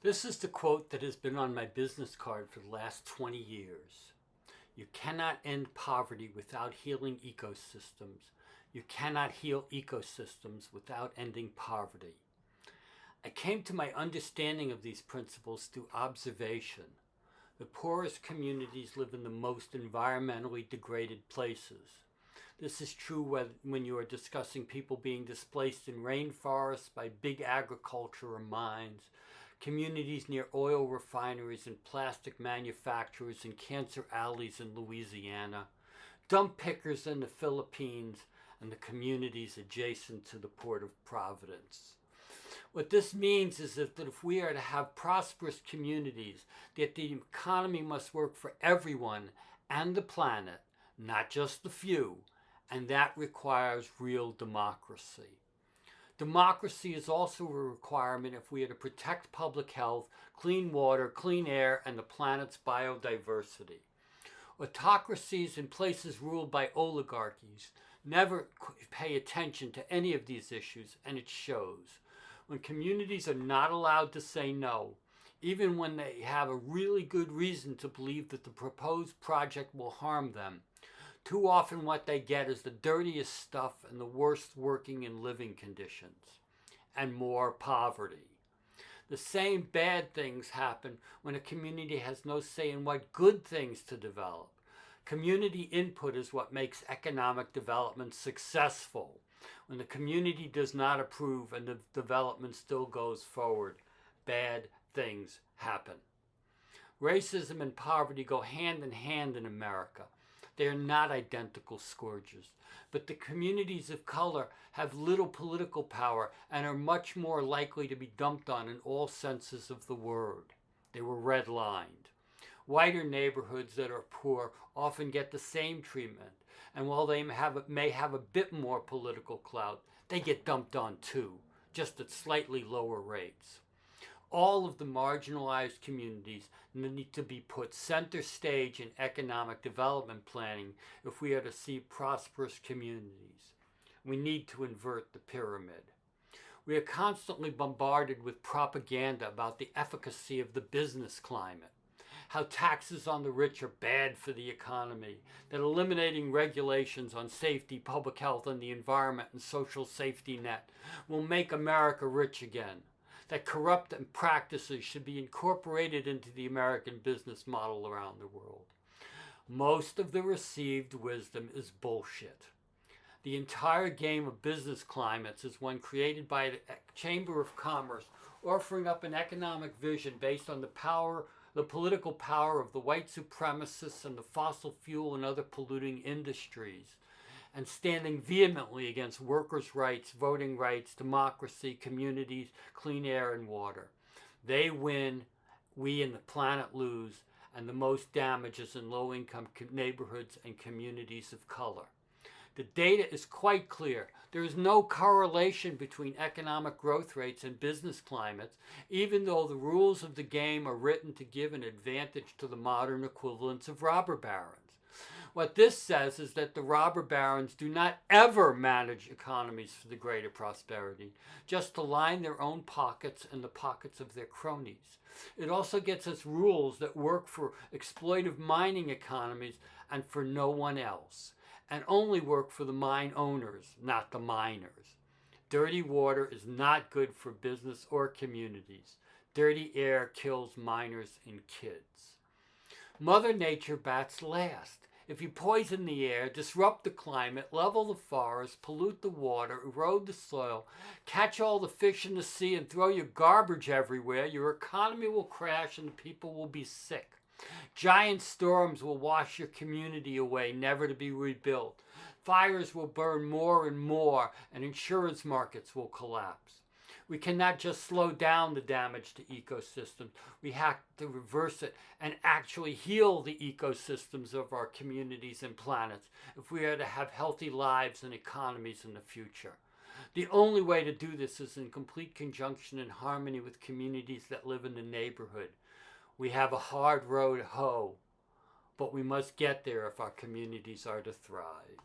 This is the quote that has been on my business card for the last 20 years. You cannot end poverty without healing ecosystems. You cannot heal ecosystems without ending poverty. I came to my understanding of these principles through observation. The poorest communities live in the most environmentally degraded places. This is true when you are discussing people being displaced in rainforests by big agriculture or mines, communities near oil refineries and plastic manufacturers in cancer alleys in Louisiana, dump pickers in the Philippines, and the communities adjacent to the Port of Providence. What this means is that if we are to have prosperous communities, that the economy must work for everyone and the planet, not just the few, and that requires real democracy. Democracy is also a requirement if we are to protect public health, clean water, clean air, and the planet's biodiversity. Autocracies in places ruled by oligarchies never pay attention to any of these issues, and it shows. When communities are not allowed to say no, even when they have a really good reason to believe that the proposed project will harm them, too often what they get is the dirtiest stuff and the worst working and living conditions, and more poverty. The same bad things happen when a community has no say in what good things to develop. Community input is what makes economic development successful. When the community does not approve and the development still goes forward, bad things happen. Racism and poverty go hand in hand in America. They are not identical scourges, but the communities of color have little political power and are much more likely to be dumped on in all senses of the word. They were redlined. Whiter neighborhoods that are poor often get the same treatment, and while they may have a bit more political clout, they get dumped on too, just at slightly lower rates. All of the marginalized communities need to be put center stage in economic development planning if we are to see prosperous communities. We need to invert the pyramid. We are constantly bombarded with propaganda about the efficacy of the business climate, how taxes on the rich are bad for the economy, that eliminating regulations on safety, public health, and the environment and social safety net will make America rich again, that corrupt practices should be incorporated into the American business model around the world. Most of the received wisdom is bullshit. The entire game of business climates is one created by the Chamber of Commerce, offering up an economic vision based on the political power of the white supremacists and the fossil fuel and other polluting industries, and standing vehemently against workers' rights, voting rights, democracy, communities, clean air, and water. They win, we and the planet lose, and the most damage is in low-income neighborhoods and communities of color. The data is quite clear. There is no correlation between economic growth rates and business climates, even though the rules of the game are written to give an advantage to the modern equivalents of robber barons. What this says is that the robber barons do not ever manage economies for the greater prosperity, just to line their own pockets and the pockets of their cronies. It also gets us rules that work for exploitive mining economies and for no one else, and only work for the mine owners, not the miners. Dirty water is not good for business or communities. Dirty air kills miners and kids. Mother Nature bats last. If you poison the air, disrupt the climate, level the forest, pollute the water, erode the soil, catch all the fish in the sea, and throw your garbage everywhere, your economy will crash and the people will be sick. Giant storms will wash your community away, never to be rebuilt. Fires will burn more and more, and insurance markets will collapse. We cannot just slow down the damage to ecosystems. We have to reverse it and actually heal the ecosystems of our communities and planets if we are to have healthy lives and economies in the future. The only way to do this is in complete conjunction and harmony with communities that live in the neighborhood. We have a hard road, but we must get there if our communities are to thrive.